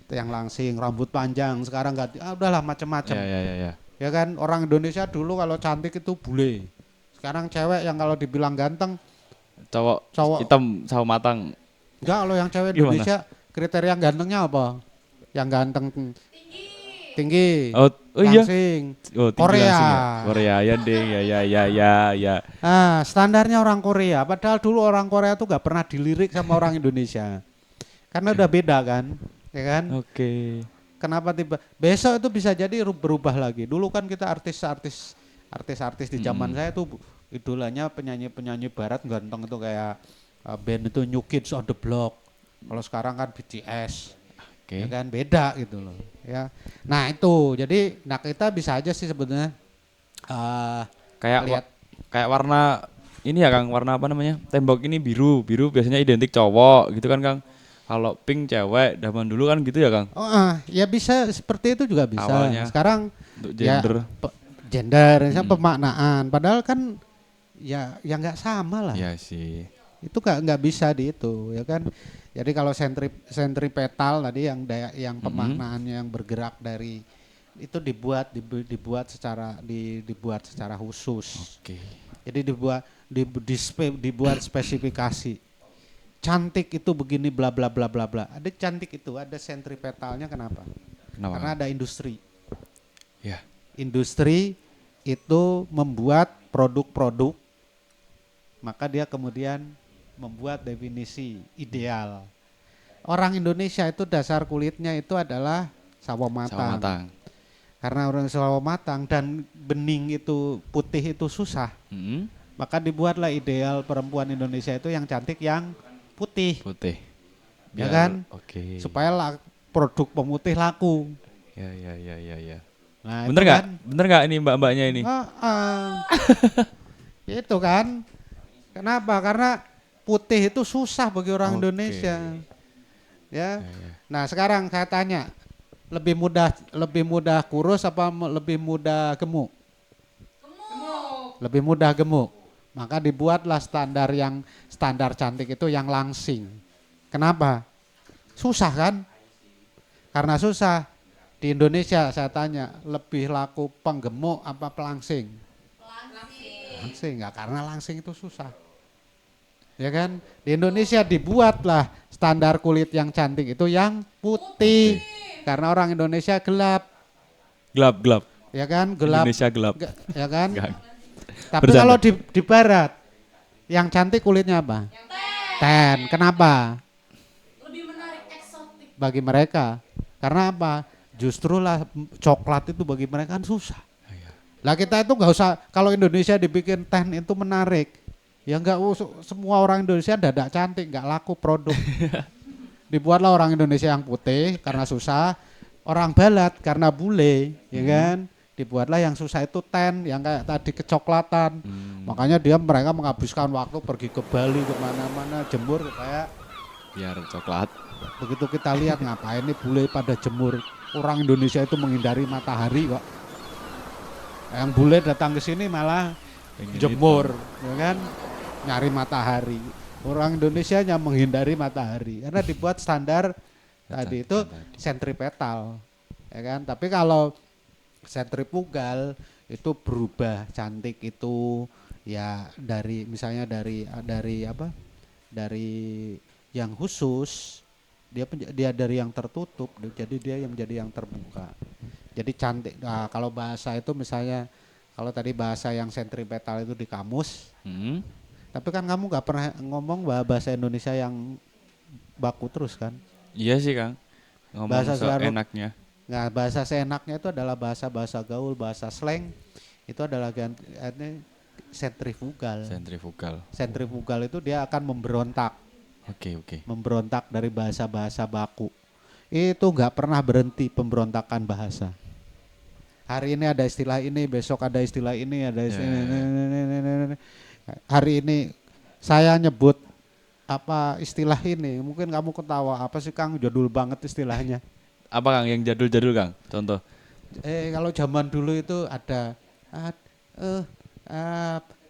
yang langsing, rambut panjang. Sekarang ganti udahlah macam-macam. Ya. Ya kan orang Indonesia dulu kalau cantik itu bule. Sekarang cewek yang kalau dibilang ganteng Cowok hitam sawo matang. enggak, kalau yang cewek Gimana? Indonesia kriteria gantengnya apa? Yang ganteng tinggi. Oh iya. Langsing. Tinggi Korea. langsing ya? Korea ya deh. Ya. Ah, standarnya orang Korea. Padahal dulu orang Korea tuh gak pernah dilirik sama orang Indonesia. Karena udah beda kan, ya kan? Oke. Kenapa besok itu bisa jadi berubah lagi. Dulu kan kita artis di zaman saya tuh idolanya penyanyi barat ganteng itu kayak band itu New Kids on the Block. Kalau sekarang kan BTS. Ya kan beda gitu loh, ya. Nah, itu. Jadi kita bisa aja sih sebetulnya kayak warna ini ya, Kang, warna apa namanya? Tembok ini biru biasanya identik cowok gitu kan, Kang. Kalau pink cewek zaman dulu kan gitu ya, Kang. Ya bisa seperti itu juga bisa. Awalnya, sekarang untuk gender. Gender, pemaknaan. Padahal kan ya nggak sama lah. Iya sih. Itu nggak bisa di itu, ya kan. Jadi kalau sentripetal tadi yang pemaknaannya yang bergerak dari itu dibuat secara khusus. Oke. Jadi dibuat spesifikasi. Cantik itu begini bla bla bla bla bla. Ada cantik itu, ada sentripetalnya kenapa? Karena ada industri. Ya. Industri itu membuat produk-produk, maka dia kemudian membuat definisi ideal. Orang Indonesia itu dasar kulitnya itu adalah sawo matang. Karena orang sawo matang dan bening itu putih itu susah. Maka dibuatlah ideal perempuan Indonesia itu yang cantik yang putih. Ya kan? Supaya produk pemutih laku. Ya. Nah, bener nggak? Bener nggak ini mbak-mbaknya ini? Itu kan. Kenapa? Karena putih itu susah bagi orang Indonesia. Ya. Nah, sekarang saya tanya, lebih mudah kurus apa lebih mudah gemuk? Lebih mudah gemuk. Maka dibuatlah standar cantik itu yang langsing. Kenapa? Susah kan? Karena susah. Di Indonesia saya tanya, lebih laku penggemuk apa pelangsing? Langsing, enggak, karena langsing itu susah. Ya kan? Di Indonesia dibuatlah standar kulit yang cantik itu yang putih. Karena orang Indonesia gelap. Gelap. Ya kan? Gelap. Indonesia gelap. Ya kan? Tapi Bercanda. kalau di barat yang cantik kulitnya apa? Tan. Kenapa? bagi mereka. Karena apa? Justru lah coklat itu bagi mereka kan susah. Lah kita itu nggak usah, kalau Indonesia dibikin teh itu menarik. Ya enggak, semua orang Indonesia dadak cantik, enggak laku produk. Dibuatlah orang Indonesia yang putih karena susah, orang balat karena bule, ya kan? Dibuatlah yang susah itu ten, yang kayak tadi kecoklatan. Makanya mereka menghabiskan waktu pergi ke Bali kemana-mana jemur kayak biar coklat. Begitu kita lihat ngapain nih bule pada jemur. Orang Indonesia itu menghindari matahari kok. Yang bule datang ke sini malah jemur, ya kan? Nyari matahari. Orang Indonesia nya menghindari matahari karena dibuat standar tadi itu sentripetal, ya kan? Tapi kalau sentrifugal itu berubah cantik itu ya dari misalnya dari apa? Dari yang khusus dia dari yang tertutup jadi dia yang menjadi yang terbuka. Jadi cantik. Nah, kalau bahasa itu misalnya kalau tadi bahasa yang sentripetal itu di kamus. Tapi kan kamu nggak pernah ngomong bahasa Indonesia yang baku terus kan? Iya sih Kang. Ngomong bahasa seenaknya. Nah, bahasa seenaknya itu adalah bahasa gaul, bahasa slang. Itu adalah sentrifugal. Sentrifugal itu dia akan memberontak. Oke. Memberontak dari bahasa-bahasa baku. Itu nggak pernah berhenti pemberontakan bahasa. Hari ini ada istilah ini, besok ada istilah ini, ada istilah ini. Hari ini saya nyebut apa istilah ini, mungkin kamu ketawa, apa sih Kang, jadul banget istilahnya. Apa Kang yang jadul-jadul Kang? Contoh. Kalau zaman dulu itu ada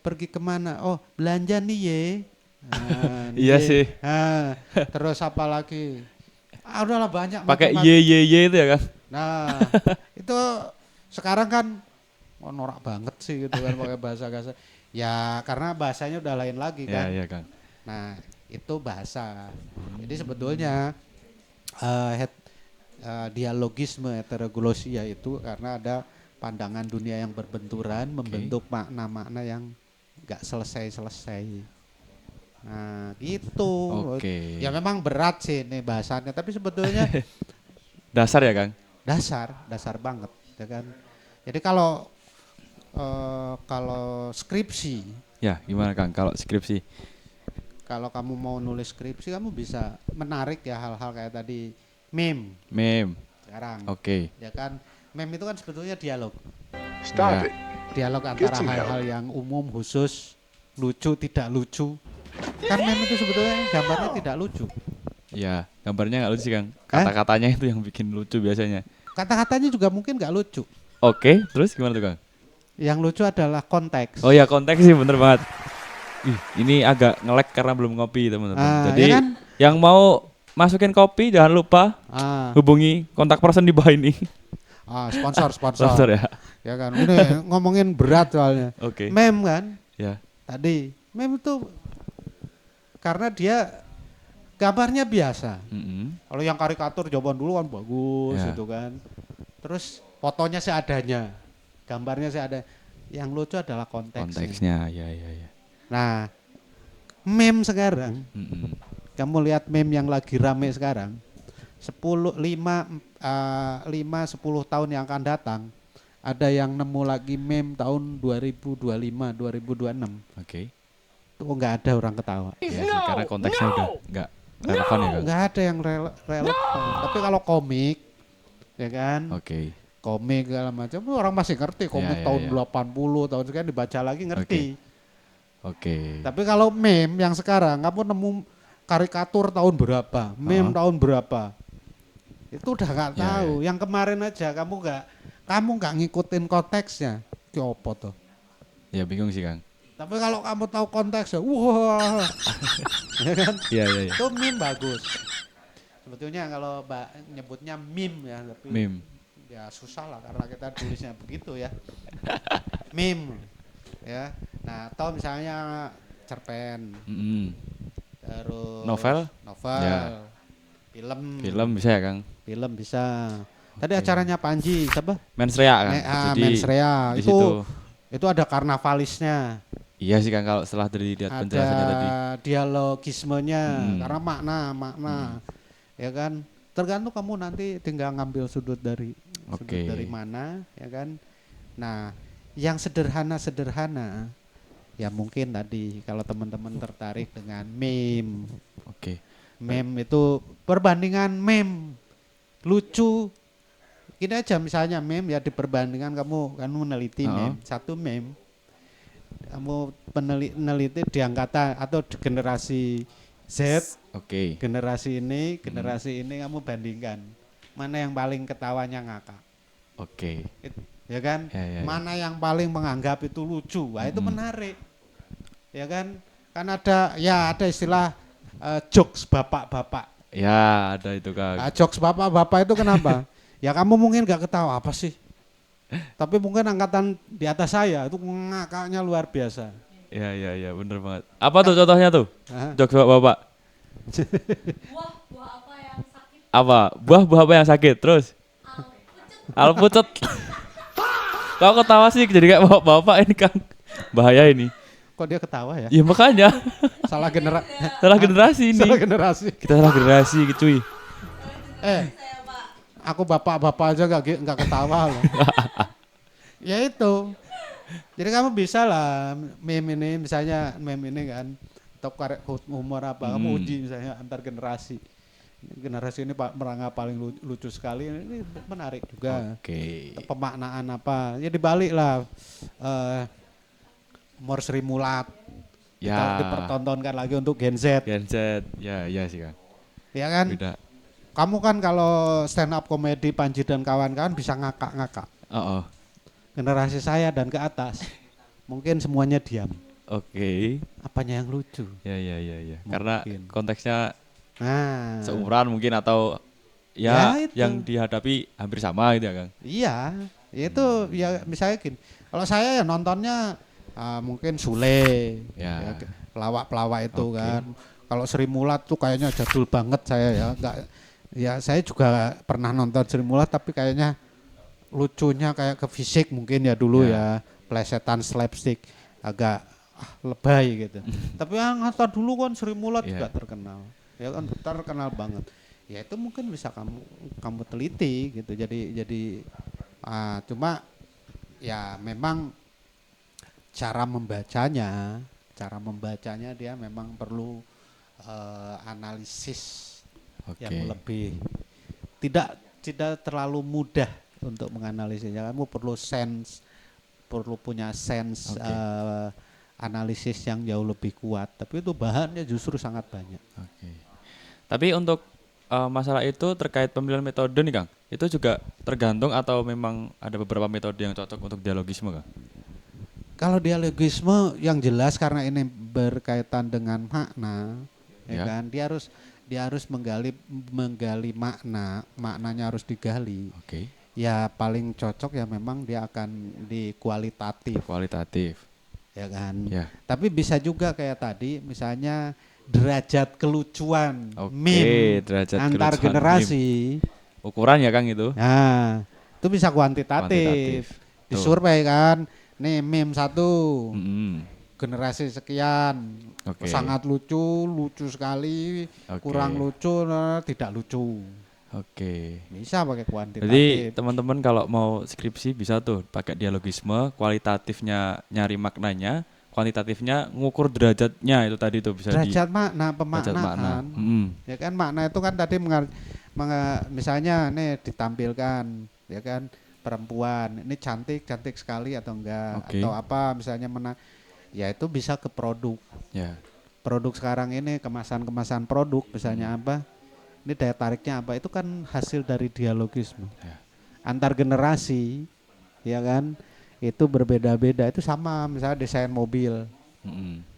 pergi kemana? Oh, belanja nih ye. Iya sih. Terus apa lagi? Udahlah banyak. Pakai ye itu ya Kang. Nah, itu sekarang kan norak banget sih gitu kan pakai bahasa. Ya karena bahasanya udah lain lagi kan. Iya Kang. Nah itu bahasa. Jadi sebetulnya dialogisme heteroglosia itu karena ada pandangan dunia yang berbenturan membentuk makna-makna yang gak selesai. Nah gitu. Ya memang berat sih ini bahasannya. Tapi sebetulnya dasar ya Kang? Dasar banget ya kan. Jadi kalau skripsi. Ya gimana Kang kalau skripsi? Kalau kamu mau nulis skripsi kamu bisa menarik ya hal-hal kayak tadi meme. Sekarang. Oke. Ya kan meme itu kan sebetulnya dialog. Stop it. Dialog antara hal-hal yang umum, khusus, lucu, tidak lucu. Kan meme itu sebetulnya gambarnya tidak lucu. Ya gambarnya nggak lucu Kang. Kata-katanya itu yang bikin lucu biasanya. Kata-katanya juga mungkin nggak lucu. Oke, terus gimana tuh Kang? Yang lucu adalah konteks. Oh ya konteks sih bener banget. Ini agak nge-lag karena belum ngopi teman-teman. Jadi ya kan? Yang mau masukin kopi jangan lupa hubungi kontak person di bawah ini. Sponsor ya. Ya kan. Ini ngomongin berat soalnya. Oke. Meme kan? Ya. Tadi meme itu karena dia gambarnya biasa. Kalau yang karikatur zaman dulu kan bagus gitu kan. Terus fotonya seadanya, gambarnya seadanya. Yang lucu adalah konteksnya. Ya. Nah, meme sekarang, kamu lihat meme yang lagi rame sekarang, 5-10 tahun yang akan datang, ada yang nemu lagi meme tahun 2025, 2026. Oke. Itu nggak ada orang ketawa. Ya sih, karena konteksnya udah nggak relevan ya Kang? Nggak ada yang relevan. Tapi kalau komik, ya kan? Oke. Komik segala macam orang masih ngerti komik tahun 80 tahun sekian dibaca lagi ngerti. Oke. Tapi kalau meme yang sekarang kamu nemu karikatur tahun berapa, meme tahun berapa, itu udah nggak tahu. Yang kemarin aja kamu nggak ngikutin konteksnya, kiopo tuh? Ya bingung sih Kang. Tapi kalau kamu tahu konteksnya, wah, ya kan? Iya. Itu meme bagus. Sebetulnya kalau nyebutnya meme ya, tapi meme. Ya susah lah karena kita tulisnya begitu ya. Meme ya. Nah, atau misalnya cerpen. Terus novel. Ya. Film bisa ya Kang? Film bisa. Tadi acaranya Panji siapa? Mensrea kan. Mensrea itu ada karnavalisnya. Iya sih Kang kalau setelah dilihat penjelasannya tadi. Dialogismenya karena makna. Ya kan? tergantung kamu nanti tinggal ngambil sudut dari Oke. mana, ya kan. Nah, yang sederhana ya mungkin tadi kalau teman-teman tertarik dengan meme. Oke. Meme itu perbandingan meme lucu. Gini aja misalnya meme ya diperbandingkan kamu meneliti meme, satu meme kamu peneliti di angkatan atau di generasi Z, generasi ini kamu bandingkan mana yang paling ketawanya ngakak, ya kan, mana yang paling menganggap itu lucu, wah itu menarik, ya kan ada istilah jokes bapak-bapak, ya ada itu Kang. Jokes bapak-bapak itu kenapa? Ya kamu mungkin gak ketawa apa sih? Tapi mungkin angkatan di atas saya itu ngakaknya luar biasa. Iya bener banget. Apa tuh contohnya tuh? Jokes bapak. Buah apa yang sakit? Apa? Buah apa yang sakit? Terus? Alpucet. Kau ketawa sih jadi kayak bapak ini Kang. Bahaya ini. Kok dia ketawa ya? Iya makanya. Salah generasi ini. Salah generasi. Kita salah generasi cuy. Aku bapak-bapak aja nggak ketawa loh. Ya itu. Jadi kamu bisa lah meme ini misalnya meme ini kan top humor apa kamu uji misalnya antar generasi. Generasi ini merangkap paling lucu sekali, ini menarik juga. Pemaknaan apa? Ya dibalik lah. Humor Sri Mulat. Ya. Dipertontonkan lagi untuk Gen Z. Ya sih Kang. Ya kan? Beda. Kamu kan kalau stand up komedi Panji dan kawan-kawan bisa ngakak-ngakak. Generasi saya dan ke atas mungkin semuanya diam. Apanya yang lucu? Ya. Karena konteksnya seumuran mungkin atau yang dihadapi hampir sama gitu ya Kang. Iya, itu ya misalnya gini. Kalau saya ya nontonnya mungkin Sule, pelawak-pelawak itu kan. Kalau Sri Mulat tuh kayaknya jadul banget saya ya. Saya juga pernah nonton Sri Mulat tapi kayaknya lucunya kayak ke fisik mungkin ya dulu ya, plesetan slapstick agak lebay gitu. Tapi yang nonton dulu kan Sri Mulat juga terkenal. Ya kan terkenal banget. Ya itu mungkin bisa kamu teliti gitu. Jadi cuma ya memang cara membacanya dia memang perlu analisis yang lebih tidak terlalu mudah untuk menganalisisnya. Kamu perlu punya sense analisis yang jauh lebih kuat. Tapi itu bahannya justru sangat banyak. Tapi untuk masalah itu terkait pemilihan metode nih Kang, itu juga tergantung atau memang ada beberapa metode yang cocok untuk dialogisme Kang? Kalau dialogisme yang jelas karena ini berkaitan dengan makna, ya kan, dia harus menggali maknanya harus digali. Ya paling cocok ya memang dia akan di kualitatif. Ya kan. Tapi bisa juga kayak tadi misalnya derajat kelucuan meme antar generasi. Ukuran ya Kang itu. Nah, itu bisa kuantitatif. Disurvei kan. Nih meme satu. Generasi sekian. Sangat lucu sekali. Kurang lucu, tidak lucu. Bisa pakai kuantitatif. Jadi teman-teman kalau mau skripsi bisa tuh pakai dialogisme, kualitatifnya nyari maknanya, kuantitatifnya ngukur derajatnya itu tadi tuh bisa derajat makna, pemaknaan. Ya kan makna itu kan tadi misalnya nih ditampilkan ya kan perempuan ini cantik sekali atau enggak atau apa misalnya ya itu bisa ke produk. Produk sekarang ini kemasan produk misalnya apa? Ini daya tariknya apa? Itu kan hasil dari dialogisme. Antar generasi, ya kan? Itu berbeda-beda. Itu sama misalnya desain mobil.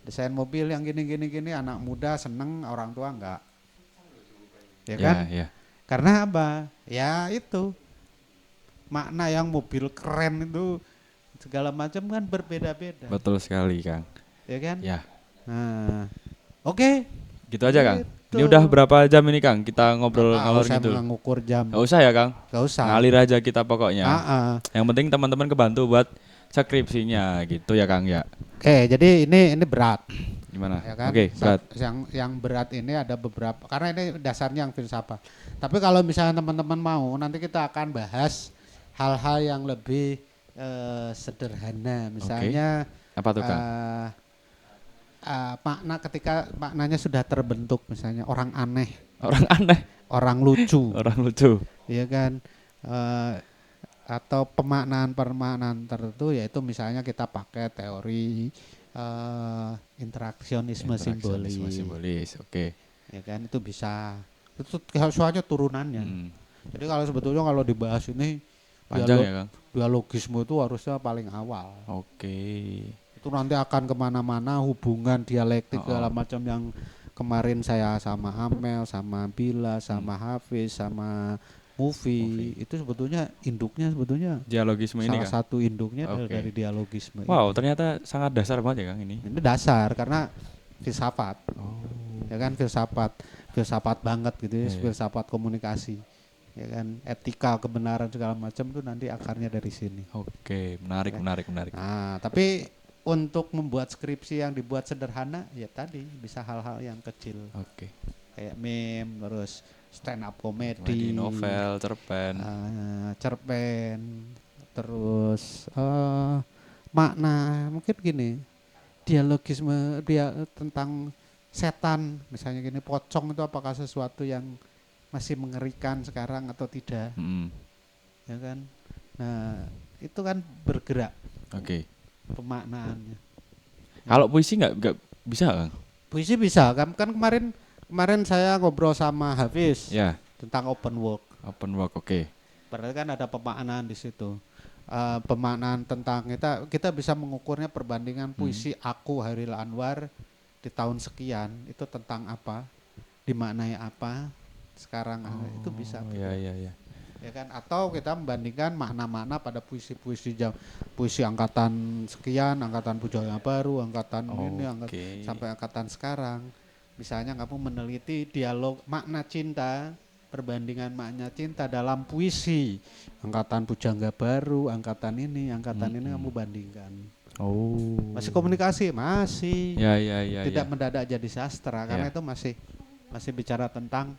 Desain mobil yang gini anak muda seneng, orang tua enggak. Ya kan? Karena apa? Ya itu. Makna yang mobil keren itu segala macam kan berbeda-beda. Betul sekali, Kang. Ya kan? Ya. Nah, oke. Gitu aja, Kang. Ini udah berapa jam ini, Kang? Kita ngobrol ngalor gitu. Saya mengukur jam. Gak usah ya, Kang? Gak usah. Ngalir aja kita pokoknya. Yang penting teman-teman kebantu buat skripsinya gitu ya, Kang ya. Oke, jadi ini berat. Gimana? Ya kan? Oke, berat. Yang berat ini ada beberapa karena ini dasarnya yang filsafat. Tapi kalau misalnya teman-teman mau nanti kita akan bahas hal-hal yang lebih sederhana. Misalnya apa tuh Kang? makna ketika maknanya sudah terbentuk, misalnya orang aneh, orang lucu, ya kan, atau pemaknaan tertentu, yaitu misalnya kita pakai teori interaksionisme simbolis, oke. Ya kan, itu bisa, itu soalnya turunannya. Jadi kalau sebetulnya kalau dibahas ini panjang ya Kang? Dialogisme itu harusnya paling awal. Oke. Itu nanti akan kemana-mana, hubungan dialektik segala macam yang kemarin saya sama Amel, sama Bila, sama Hafiz, sama Movie itu sebetulnya induknya dialogisme ini salah satu induknya dari dialogisme. Wow, ternyata sangat dasar banget ya Kang ini. Ini dasar karena filsafat. Ya kan, filsafat banget gitu ya, filsafat komunikasi. Ya kan, etika, kebenaran segala macam itu nanti akarnya dari sini. Oke, menarik. Nah, tapi untuk membuat skripsi yang dibuat sederhana ya tadi bisa hal-hal yang kecil. Oke. Kayak meme, terus stand up komedi, novel, cerpen, terus makna mungkin gini, dialogisme tentang setan misalnya gini, pocong itu apakah sesuatu yang masih mengerikan sekarang atau tidak, ya kan? Nah itu kan bergerak. Oke. Pemaknaannya. Kalau puisi nggak bisa Kang? Puisi bisa kan kemarin saya ngobrol sama Hafiz tentang open work, oke. Berarti kan ada pemaknaan di situ. Pemaknaan tentang kita bisa mengukurnya perbandingan puisi aku Hairil Anwar di tahun sekian itu tentang apa, dimaknai apa sekarang, itu bisa. Iya. Ya kan, atau kita membandingkan makna-makna pada puisi angkatan sekian, angkatan Pujaya Baru, angkatan ini, sampai angkatan sekarang. Misalnya kamu meneliti dialog makna cinta, perbandingan makna cinta dalam puisi angkatan Pujangga Baru, angkatan ini kamu bandingkan. Masih komunikasi, masih. Ya. Tidak mendadak jadi sastra karena itu masih bicara tentang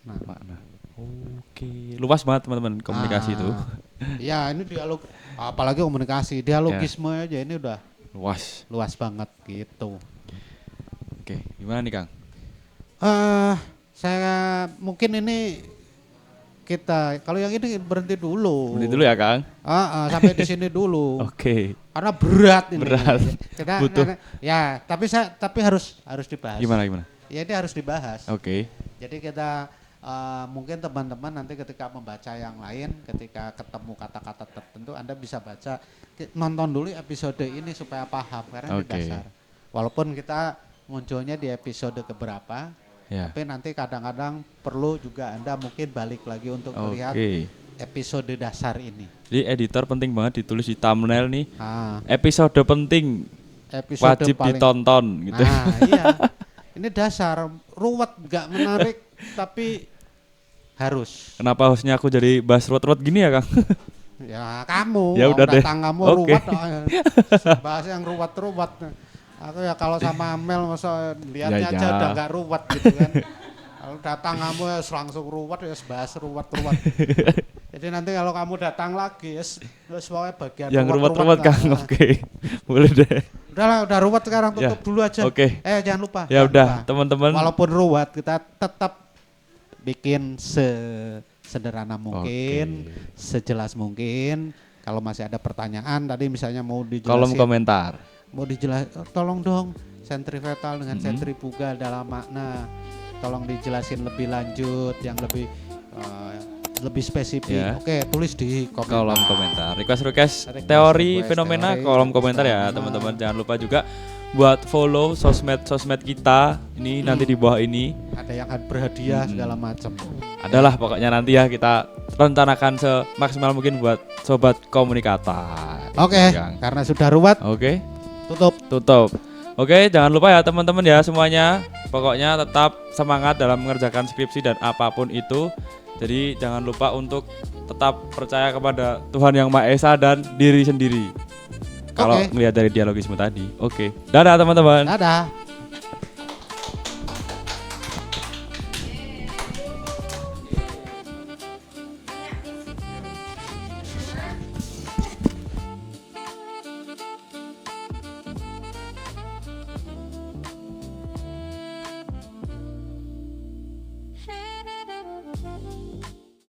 makna. Oke, luas banget teman-teman komunikasi itu. Ya, ini dialog, apalagi komunikasi, dialogisme aja ini udah luas banget gitu. Oke, gimana nih Kang? Saya mungkin ini kita kalau yang ini berhenti dulu ya Kang. Sampai di sini dulu. Oke. Karena berat ini. Kita butuh. Ya, tapi harus dibahas. Gimana? Ya, ini harus dibahas. Oke. Jadi kita mungkin teman-teman nanti ketika membaca yang lain, ketika ketemu kata-kata tertentu, Anda bisa baca, nonton dulu episode ini supaya paham karena ini dasar. Walaupun kita munculnya di episode keberapa, tapi nanti kadang-kadang perlu juga Anda mungkin balik lagi untuk melihat episode dasar ini. Jadi editor penting banget ditulis di thumbnail nih. Episode penting, wajib ditonton gitu. Iya. Ini dasar, ruwet, gak menarik, tapi harus. Kenapa hostnya aku jadi bahas ruwet-ruwet gini ya Kang? Ya kamu, ya udah deh. Kamu ruwet, bahas yang ruwet-ruwet. Aku ya kalau sama Amel masa lihatnya aja udah gak ruwet gitu kan. Kalau datang kamu ya langsung ruwet, ya bahas ruwet-ruwet. Jadi nanti kalau kamu datang lagi ya pokoknya bagian yang ruwet-ruwet Kang. Oke. Boleh deh. Udah ruwet sekarang, tutup dulu aja. Jangan lupa. Ya udah, teman-teman. Walaupun ruwet, kita tetap bikin sederhana mungkin, sejelas mungkin. Kalau masih ada pertanyaan tadi misalnya mau dijelasin. Kolom komentar. Mau dijelasin, tolong dong sentripetal dengan sentrifugal dalam makna. Tolong dijelasin lebih lanjut, yang lebih spesifik. Oke, tulis di kolom komentar. Request teori fenomena kolom komentar ya, teman-teman. Jangan lupa juga buat follow sosmed kita ini nanti di bawah ini. Ada yang berhadiah segala macam. Adalah pokoknya nanti ya kita rencanakan semaksimal mungkin buat sobat komunikator. Karena sudah ruwet. Tutup. Oke, jangan lupa ya teman-teman ya semuanya. Pokoknya tetap semangat dalam mengerjakan skripsi dan apapun itu. Jadi jangan lupa untuk tetap percaya kepada Tuhan Yang Maha Esa dan diri sendiri. Kalau melihat dari dialogisme tadi. Dadah teman-teman. Dadah.